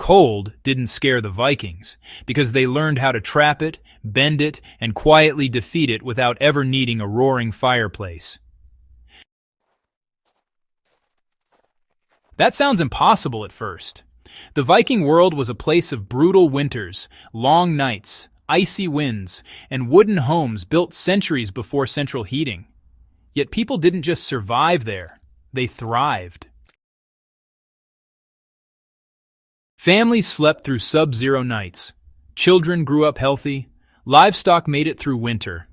cold didn't scare the Vikings, because they learned how to trap it, bend it, and quietly defeat it without ever needing a roaring fireplace. That sounds impossible at first. The Viking world was a place of brutal winters, long nights, icy winds, and wooden homes built centuries before central heating. Yet people didn't just survive there, they thrived. Families slept through sub-zero nights, children grew up healthy, livestock made it through winter,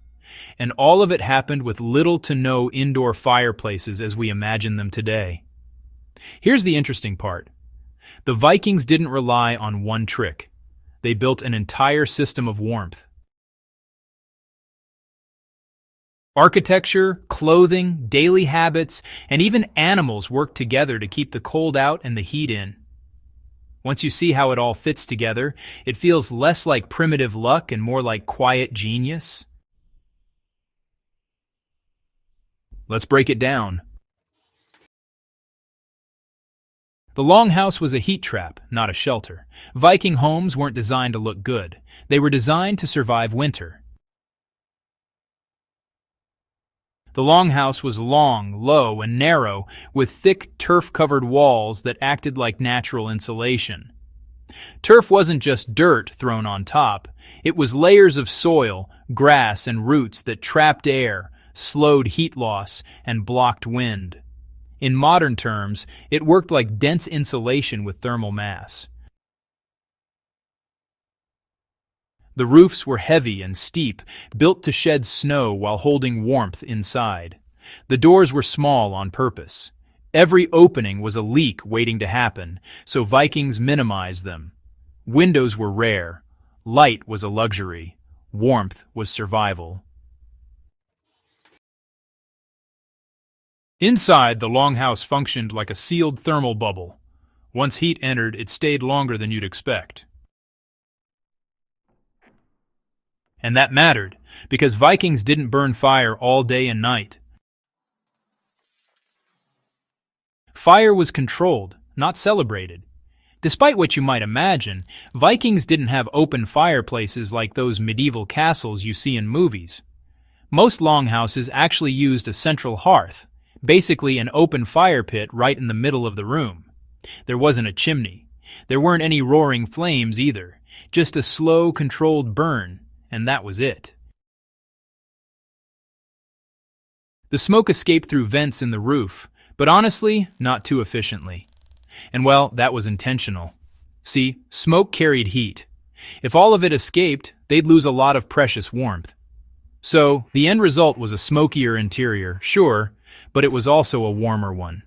and all of it happened with little to no indoor fireplaces as we imagine them today. Here's the interesting part. The Vikings didn't rely on one trick. They built an entire system of warmth. Architecture, clothing, daily habits, and even animals worked together to keep the cold out and the heat in. Once you see how it all fits together, it feels less like primitive luck and more like quiet genius. Let's break it down. The longhouse was a heat trap, not a shelter. Viking homes weren't designed to look good. They were designed to survive winter. The longhouse was long, low, and narrow, with thick, turf-covered walls that acted like natural insulation. Turf wasn't just dirt thrown on top. It was layers of soil, grass, and roots that trapped air, slowed heat loss, and blocked wind. In modern terms, it worked like dense insulation with thermal mass. The roofs were heavy and steep, built to shed snow while holding warmth inside. The doors were small on purpose. Every opening was a leak waiting to happen, so Vikings minimized them. Windows were rare. Light was a luxury. Warmth was survival. Inside, the longhouse functioned like a sealed thermal bubble. Once heat entered, it stayed longer than you'd expect. And that mattered, because Vikings didn't burn fire all day and night. Fire was controlled, not celebrated. Despite what you might imagine, Vikings didn't have open fireplaces like those medieval castles you see in movies. Most longhouses actually used a central hearth, basically an open fire pit right in the middle of the room. There wasn't a chimney. There weren't any roaring flames either, just a slow, controlled burn, and that was it. The smoke escaped through vents in the roof, but honestly, not too efficiently. And well, that was intentional. See, smoke carried heat. If all of it escaped, they'd lose a lot of precious warmth. So, the end result was a smokier interior, sure, but it was also a warmer one.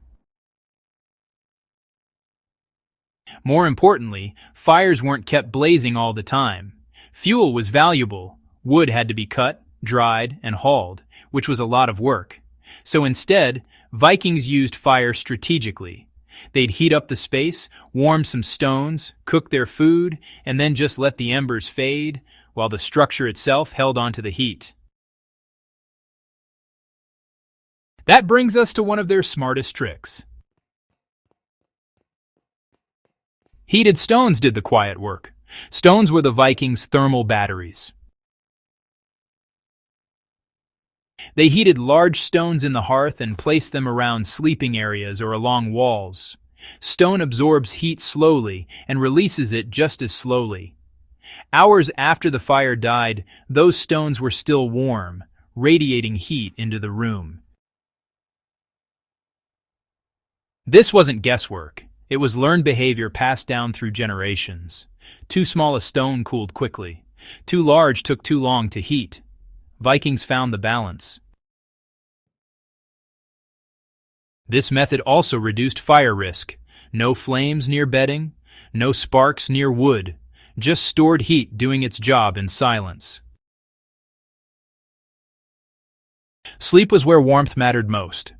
More importantly, fires weren't kept blazing all the time. Fuel was valuable. Wood had to be cut, dried, and hauled, which was a lot of work. So instead, Vikings used fire strategically. They'd heat up the space, warm some stones, cook their food, and then just let the embers fade, while the structure itself held onto the heat. That brings us to one of their smartest tricks. Heated stones did the quiet work. Stones were the Vikings' thermal batteries. They heated large stones in the hearth and placed them around sleeping areas or along walls. Stone absorbs heat slowly and releases it just as slowly. Hours after the fire died, those stones were still warm, radiating heat into the room. This wasn't guesswork. It was learned behavior passed down through generations. Too small a stone cooled quickly. Too large took too long to heat. Vikings found the balance. This method also reduced fire risk. No flames near bedding, no sparks near wood, just stored heat doing its job in silence. Sleep was where warmth mattered most.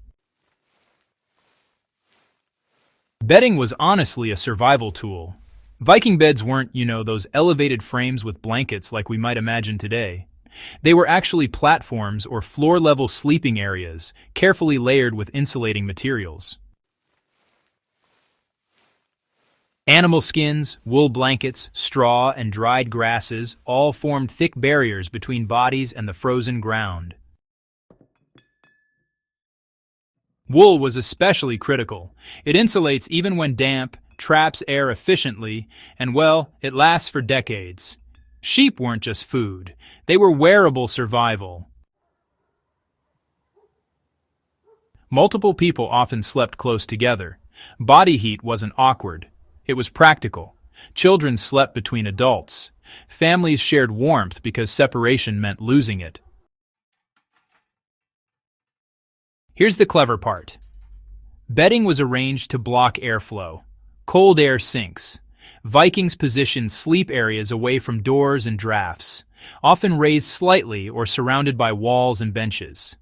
Bedding was honestly a survival tool. Viking beds weren't, those elevated frames with blankets like we might imagine today. They were actually platforms or floor-level sleeping areas, carefully layered with insulating materials. Animal skins, wool blankets, straw, and dried grasses all formed thick barriers between bodies and the frozen ground. Wool was especially critical. It insulates even when damp, traps air efficiently, and well, it lasts for decades. Sheep weren't just food. They were wearable survival. Multiple people often slept close together. Body heat wasn't awkward. It was practical. Children slept between adults. Families shared warmth because separation meant losing it. Here's the clever part. Bedding was arranged to block airflow. Cold air sinks. Vikings positioned sleep areas away from doors and drafts, often raised slightly or surrounded by walls and benches.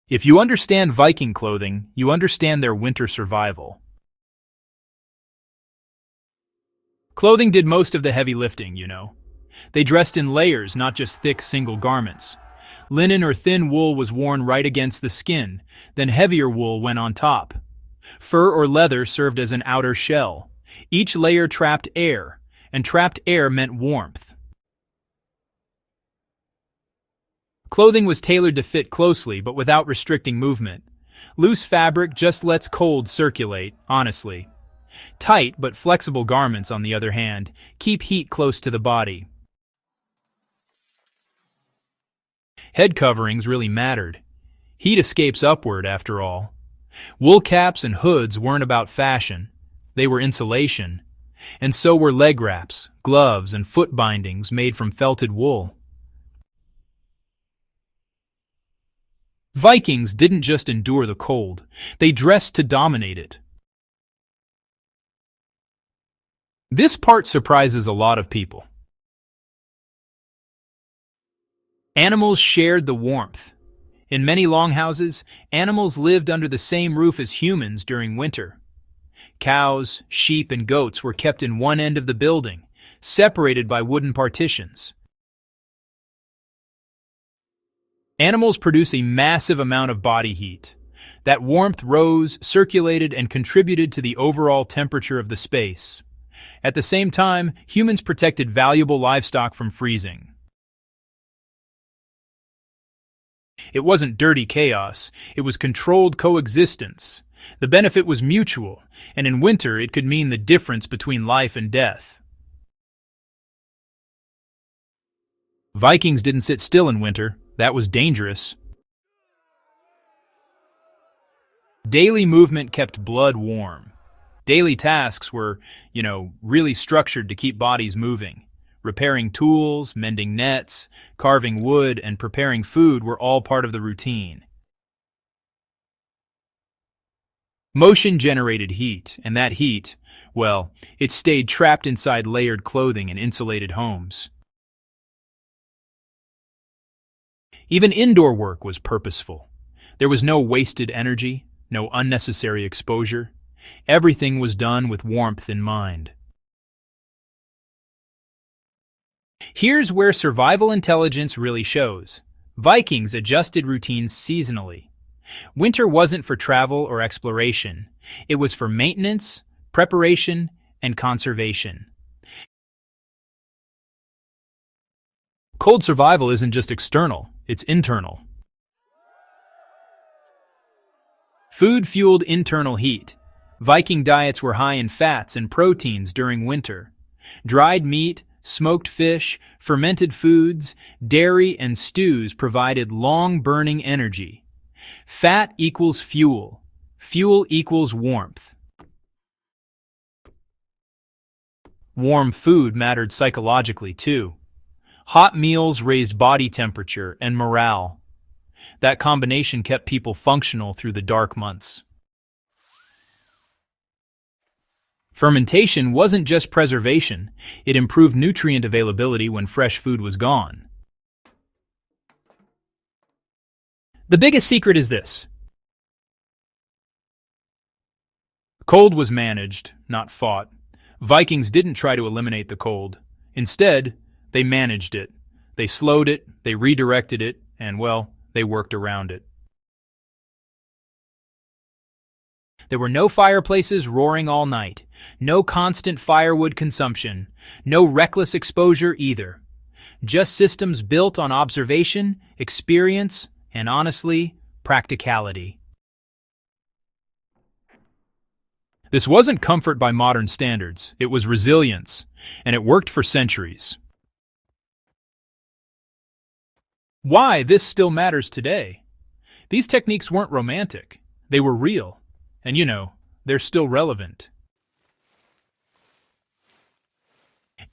If you understand Viking clothing, you understand their winter survival. Clothing did most of the heavy lifting, you know. They dressed in layers, not just thick single garments. Linen or thin wool was worn right against the skin, then heavier wool went on top. Fur or leather served as an outer shell. Each layer trapped air, and trapped air meant warmth. Clothing was tailored to fit closely but without restricting movement. Loose fabric just lets cold circulate, honestly. Tight but flexible garments, on the other hand, keep heat close to the body. Head coverings really mattered. Heat escapes upward, after all. Wool caps and hoods weren't about fashion. They were insulation. And so were leg wraps, gloves, and foot bindings made from felted wool. Vikings didn't just endure the cold. They dressed to dominate it. This part surprises a lot of people. Animals shared the warmth. In many longhouses, animals lived under the same roof as humans during winter. Cows, sheep, and goats were kept in one end of the building, separated by wooden partitions. Animals produce a massive amount of body heat. That warmth rose, circulated, and contributed to the overall temperature of the space. At the same time, humans protected valuable livestock from freezing. It wasn't dirty chaos, it was controlled coexistence. The benefit was mutual, and in winter it could mean the difference between life and death. Vikings didn't sit still in winter. That was dangerous. Daily movement kept blood warm. Daily tasks were, really structured to keep bodies moving. Repairing tools, mending nets, carving wood, and preparing food were all part of the routine. Motion generated heat, and that heat, well, it stayed trapped inside layered clothing and insulated homes. Even indoor work was purposeful. There was no wasted energy, no unnecessary exposure. Everything was done with warmth in mind. Here's where survival intelligence really shows. Vikings adjusted routines seasonally. Winter wasn't for travel or exploration. It was for maintenance, preparation, and conservation. Cold survival isn't just external, it's internal. Food fueled internal heat. Viking diets were high in fats and proteins during winter. Dried meat, smoked fish, fermented foods, dairy, and stews provided long-burning energy. Fat equals fuel. Fuel equals warmth. Warm food mattered psychologically, too. Hot meals raised body temperature and morale. That combination kept people functional through the dark months. Fermentation wasn't just preservation, it improved nutrient availability when fresh food was gone. The biggest secret is this. Cold was managed, not fought. Vikings didn't try to eliminate the cold. Instead, they managed it. They slowed it, they redirected it, and, well, they worked around it. There were no fireplaces roaring all night, no constant firewood consumption, no reckless exposure either. Just systems built on observation, experience, and honestly, practicality. This wasn't comfort by modern standards, it was resilience, and it worked for centuries. Why this still matters today? These techniques weren't romantic, they were real, and they're still relevant.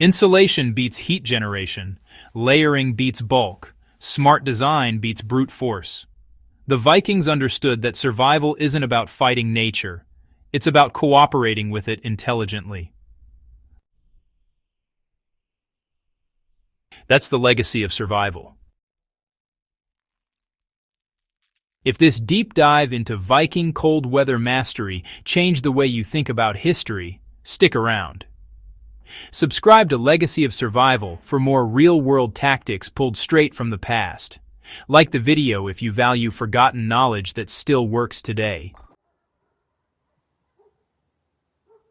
Insulation beats heat generation, layering beats bulk, smart design beats brute force. The Vikings understood that survival isn't about fighting nature, it's about cooperating with it intelligently. That's the legacy of survival. If this deep dive into Viking cold weather mastery changed the way you think about history, stick around. Subscribe to Legacy of Survival for more real-world tactics pulled straight from the past. Like the video if you value forgotten knowledge that still works today.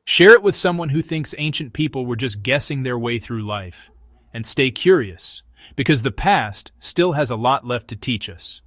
Share it with someone who thinks ancient people were just guessing their way through life. And stay curious, because the past still has a lot left to teach us.